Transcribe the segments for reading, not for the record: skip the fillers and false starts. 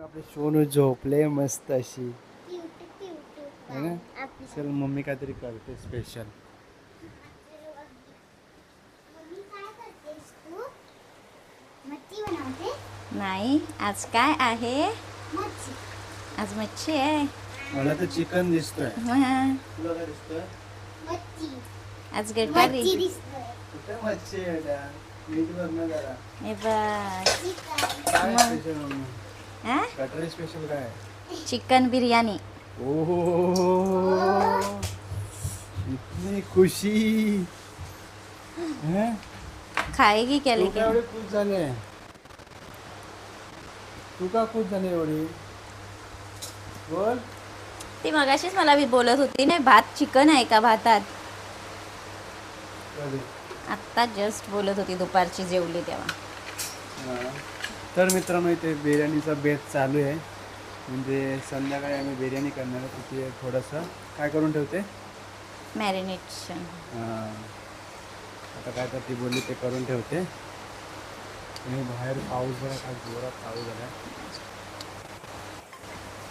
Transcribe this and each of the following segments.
आपले सोनू झोपले मस्त अशी है ना. चल मम्मी काहीतरी करते स्पेशल. नाही, आज काय आहे? आज मच्छी आहे. मला तर चिकन दिसतोय. हा, तुला काय दिसतोय? आज गटारी. कुठे मच्छी आहे बेटा? नीट बघ ना जरा. हे बघ. काय स्पेशल मम्मी? हा? कटरी स्पेशल काय आहे? चिकन बिर्याणी. ओहो, इतनी खुशी हैं? खाएगी क्या तू लेकिन? काय एवढी खुश झाले? तू का खुश झाली एवढी? बोल. ती मगाशीच मला बी बोलत होती ना, भात चिकन आहे का भातात? आत्ता जस्ट बोलत होती, दुपारची जेवली तेव्हा. हां. तर मित्रांनो इथे बिर्याणीचा बेत चालू आहे. म्हणजे संध्याकाळी आम्ही बिर्याणी करणार आहे. तिथे थोडंसं काय करून ठेवते? मॅरिनेशन. हां. आता काय तर ती बोलली ते करून ठेवते. आणि बाहेर पाऊस बघा काय जोरात चालू झाला आहे.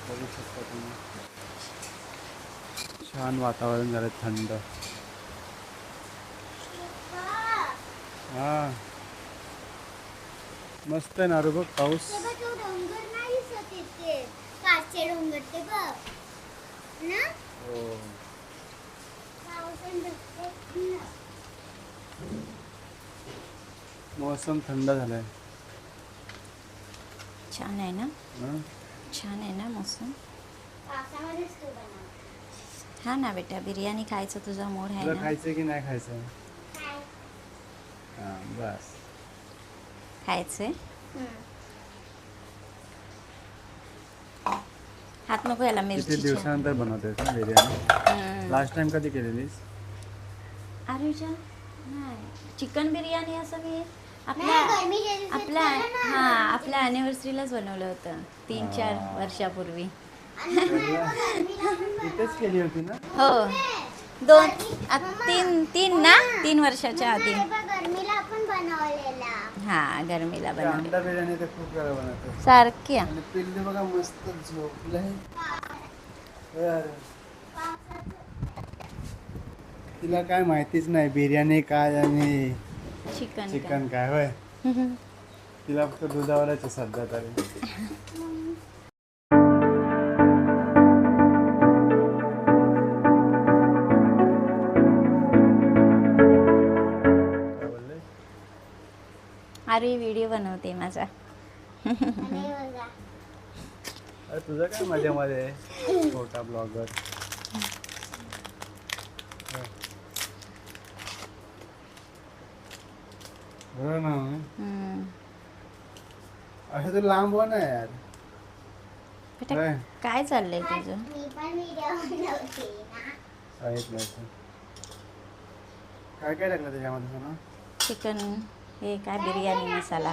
बघू शकता तुम्ही. छान वातावरण झालं थंड. हां मस्त आहे ना रे बघ पाऊस. हो. मौसम थंड झालाय. छान आहे ना? हं? छान आहे ना मौसम? हा ना बेटा, बिर्याणी खायचं तुझा मूड आहे तुला ना? खायचं की नाही खायचं? हां बस. खायचंय. हात नको याला, किती मिरची. दिवसानंतर बनवते का बिर्याणी? लास्ट टाइम कधी केलेलीस? अरे नाही, चिकन बिर्याणी असं मी आपल्या अॅनिव्हर्सरीलाच बनवलं होतं 3-4 वर्षापूर्वी. इथेच केली होती ना? हो, 3 वर्षाच्या आधी. हा, गरमीला ते बनवली अंडा बिर्याणी तर खूप वेळा बनवते. सारखी. आणि पिल्लू बघा मस्त झोपलंय. बरं. तिला काय माहितीच नाही बिर्याणी काय आणि चिकन काय होय. तिला फक्त दुधावरच आहे सध्या तरी. काय बोलले? अरे व्हिडिओ बनवते माझा. अरे तुझं काय मजामध्ये आहे? छोटा ब्लॉगर. बरं ना. असं तर लांब हो ना यार. बेटा, काय? काय चाललंय तुझं? काय काय टाकलं त्याच्यामध्ये सोना? चिकन, हे काय बिर्याणी मसाला.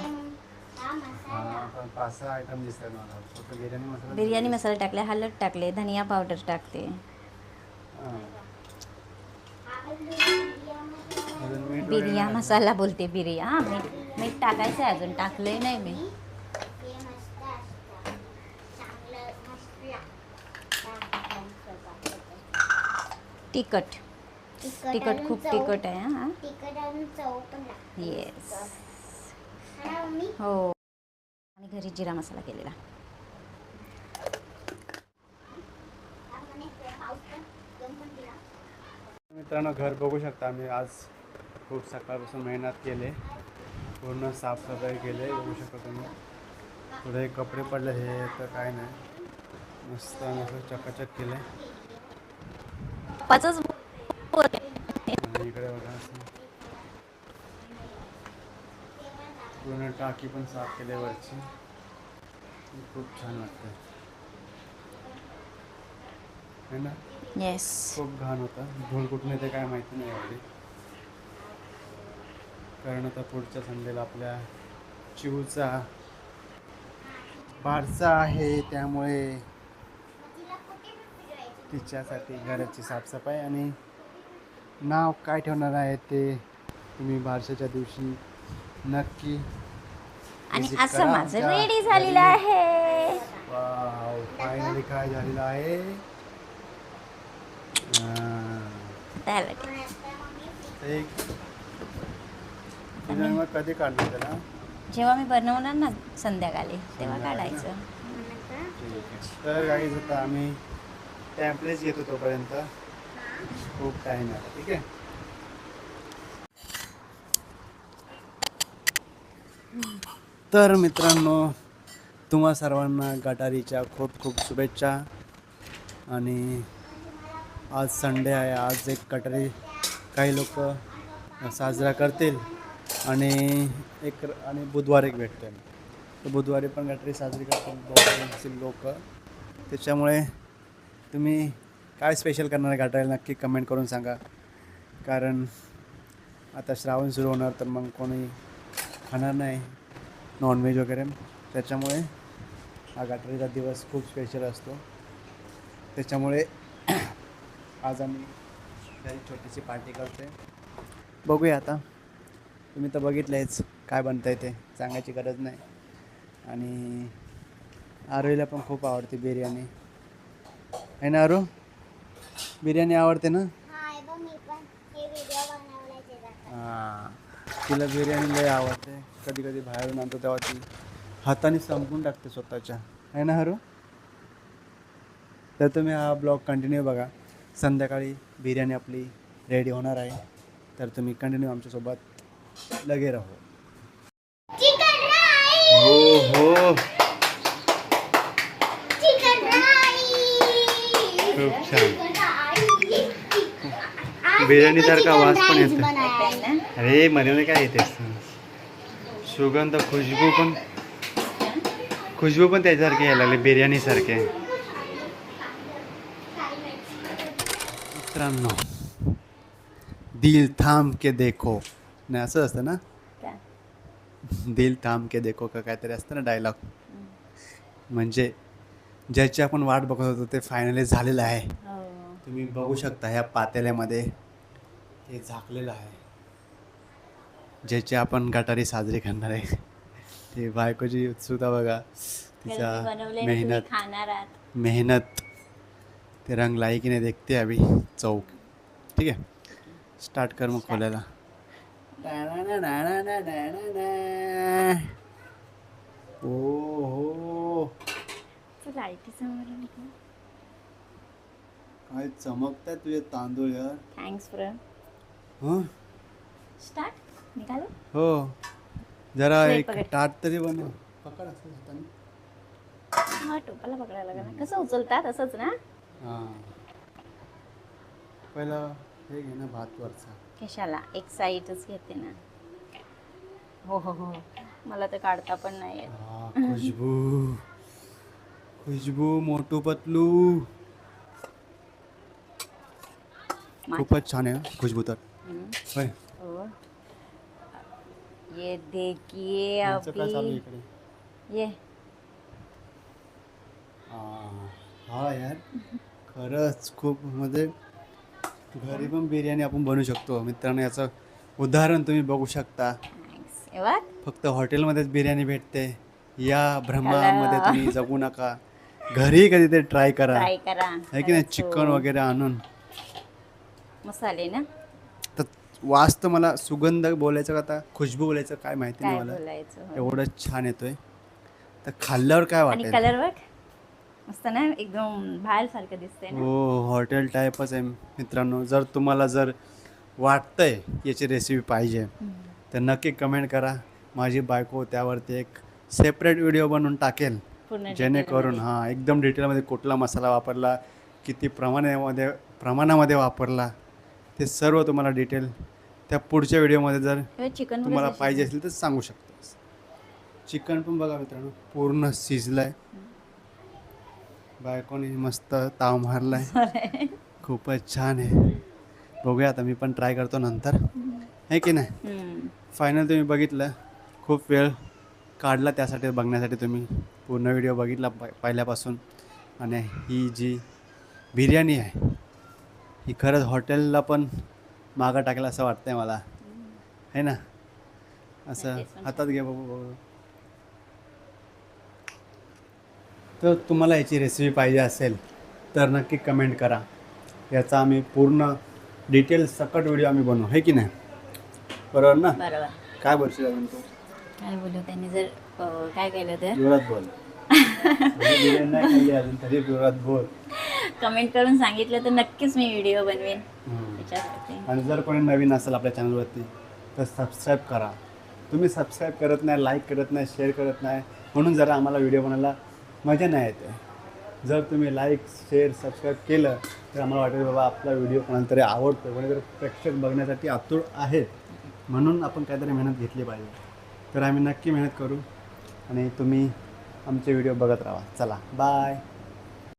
हां पण 5-6 आयटम दिसतात मला. फक्त बिर्याणी मसाला. बिर्याणी मसाला टाकले, हळद टाकले, धनिया पावडर टाकते. हां. अजून मीठ वगैरे बिर्या नाही मसाला बोलते, बिर्या. हां, मीठ टाकायचं आहे, अजून टाकलंय नाही मी. तिखट खूप तिखट आहे. हां, येस. हो, आणि घरी जिरा मसाला केलेला. मित्रांनो घर बघू शकता. आम्ही आज खूप सकाळपासून मेहनत केले. पूर्ण साफसफाई केले बघू शकता तुम्ही. थोडे कपडे पडले हे तर काय नाही. मस्त असं चकाचक केलं. पाचच आणि इकडे बघा असं पूर्ण टाकी पण साफ केली वरची. खूप छान वाटतं है ना. येस. खूप घाण होता. धूळ कुठून येते काय माहिती नाही एवढी. कारण आता पुढच्या संडेला आपल्या चिवचा बारसा आहे, त्यामुळे तिच्यासाठी घराची साफसफाई आणि नाव काय ठेवणार आहे ते तुम्ही बारशाच्या दिवशी नक्की आणि visit असं करा माझं आमच्या रेडी झालेलं घरी. आहे. वा काय झालेलं आहे. त्याला ते तिने मग कधी काढणार त्याला? जेव्हा मी बनवणार ना संध्याकाळी तेव्हा संध्याकाळी ना? काढायचं. ठीक आहे. तर गाईज आता आम्ही टॅम्पलेट घेतो तोपर्यंत खूप टाईम आहे. ठीक आहे. तर मित्रांनो, तुम्हा सर्वांना गटारीच्या खूप खूप शुभेच्छा. आणि आज संडे आहे. आज एक गटारी काही लोक साजरा करतील आणि आणि बुधवार एक भेटते. तर बुधवारी पण गटारी साजरी करतील लोक. त्याच्यामुळे तुम्ही काय स्पेशल करणार आहे गटारीला नक्की कमेंट करून सांगा. कारण आता श्रावण सुरू होणार तर मग कोणी खाणार नाही नॉनव्हेज वगैरे. त्याच्यामुळे हा गटारीचा दिवस खूप स्पेशल असतो. त्याच्यामुळे आज आम्ही घरी छोटीशी पार्टी करते. बघूया आता. तुम्ही तर बघितलंच काय बनतं आहे ते सांगायची गरज नाही. आणि आरोहीला पण खूप आवडते बिर्याणी आहे ना आरो? बिर्याणी आवडते ना? हां, तिला बिर्याणी लय आवडते. कधी कधी बाहेरून आणतो तेव्हा ती हाताने संपून टाकते स्वतःच्या. आहे ना हरू? तर तुम्ही हा ब्लॉग कंटिन्यू बघा. संध्याकाळी बिर्याणी आपली रेडी होणार आहे. तर तुम्ही कंटिन्यू आमच्यासोबत लगे राहो. हो हो, खूप छान. बिर्याणी सारखा वास पण येतो. अरे मध्ये काय येते सुगंध, खुशबू पण त्याच्यासारखी यायला लागली बिर्याणी सारखे. मित्रांनो, दिल थांब के देखो नाही असं असतं ना, दिल थांब के देखो का काहीतरी असतं ना डायलॉग. म्हणजे ज्याची आपण वाट बघत होतो ते फायनली झालेलं आहे. तुम्ही बघू शकता ह्या पातेल्यामध्ये हे झाकलेलं आहे. ज्याची आपण गटारी साजरी करणार आहे. ते बायकोची उत्सुकता बघा, तिचा मेहनत ते रंग लाई की नाही देखते अभी चौक. ठीक आहे, स्टार्ट कर मग खोलायला. ओ हो, काय चमकतात तुझे तांदूळ यार. थँक्स फ्र हं? स्टार्ट निघालो. हो, जरा प्लेट एक पकड. ताट तरी बनव. पकड असं हाताने. हा टोपाला पकडायला लागला ना. कसं उचलतात असंच ना? हां, पहिला हे घे ना भात वरचा. कशाला एक साईडच घेते ना. हो हो हो, मला तर काढता पण नाही येत. हा, खुशबू खुशबू मोटू पतलू खूपच छान आहे खुशबू तर. होय, हो. ये देखिए यांचं काय चालू आहे अभी इकडे? ये हा यार, खरंच खूप म्हणजे घरी पण बिर्याणी आपण बनवू शकतो मित्रांनो. याचं उदाहरण तुम्ही बघू शकता. थँक्स एवढा फक्त हॉटेलमध्येच बिर्याणी भेटते या भ्रमामध्ये तुम्ही जगू नका. घरी कधी ते ट्राय करा. ट्राय करा. आहे की नाही, चिकन वगैरे आणून. मसाले ना, तर वास तर मला सुगंध बोलायचं का आता खुशबू बोलायचं काय माहिती नाही काय मला. बोलायचं. हो. एवढंच छान येतोय. तर खाल्ल्यावर काय आणि वाटेल? कलर बघ मस्त ना, एकदम बाहेर सारखं दिसतंय ना. हो, हॉटेल टाईपच आहे मित्रांनो. जर तुम्हाला जर वाटतंय याची रेसिपी पाहिजे तर नक्की कमेंट करा. माझी बायको त्यावरती एक सेपरेट व्हिडिओ बनवून टाकेल, पूर्ण जेणेकरून हां एकदम डिटेलमध्ये कुठला मसाला वापरला, किती प्रमाणामध्ये वापरला, ते सर्व तुम्हाला डिटेल त्या पुढच्या व्हिडिओमध्ये जर चिकन तुम्हाला पाहिजे असेल तर सांगू शकता. चिकन पण बघा मित्रांनो पूर्ण शिजलं आहे. बायकोने मस्त ताव मारला आहे. खूपच छान आहे. बघूया आता, मी पण ट्राय करतो नंतर, आहे की नाही. फायनल तुम्ही बघितलं, खूप वेळ काढला त्यासाठी बघण्यासाठी. तुम्ही पूर्ण व्हिडिओ बघितला पहिल्यापासून. आणि ही जी बिर्याणी आहे ही खरंच हॉटेलला पण मागं टाकेल असं वाटतं आहे मला, आहे ना. असं हातात घे बघू. तर तुम्हाला याची रेसिपी पाहिजे असेल तर नक्की कमेंट करा. याचा आम्ही पूर्ण डिटेल सकट व्हिडिओ आम्ही बनवू, आहे की नाही? बरोबर ना? बरोबर. काय बोलशील अजून तू? काय बोलू त्यांनी जर काय केलं तर जोरात बोल. बिर्याणी नाही खाल्ली अजून तरी जोरात बोल. कमेंट करून सांगितलं तर नक्कीच मी व्हिडिओ बनवेन हम्म. त्याच्यासाठी. आणि जर कोणी नवीन असेल आपल्या चॅनलवरती तर सबस्क्राईब करा. तुम्ही सबस्क्राईब करत नाही, लाईक करत नाही, शेअर करत नाही, म्हणून जरा आम्हाला व्हिडिओ बनायला मजा नाही येते. जर तुम्ही लाईक, शेअर, सबस्क्राईब केलं तर आम्हाला वाटेल बाबा आपला व्हिडिओ कोणाला तरी आवडतो, कोणीतरी प्रेक्षक बघण्यासाठी आतुर आहेत, म्हणून आपण काहीतरी मेहनत घेतली पाहिजे. तर आम्ही नक्की मेहनत करू आणि तुम्ही आमचे व्हिडिओ बघत राहा. चला बाय.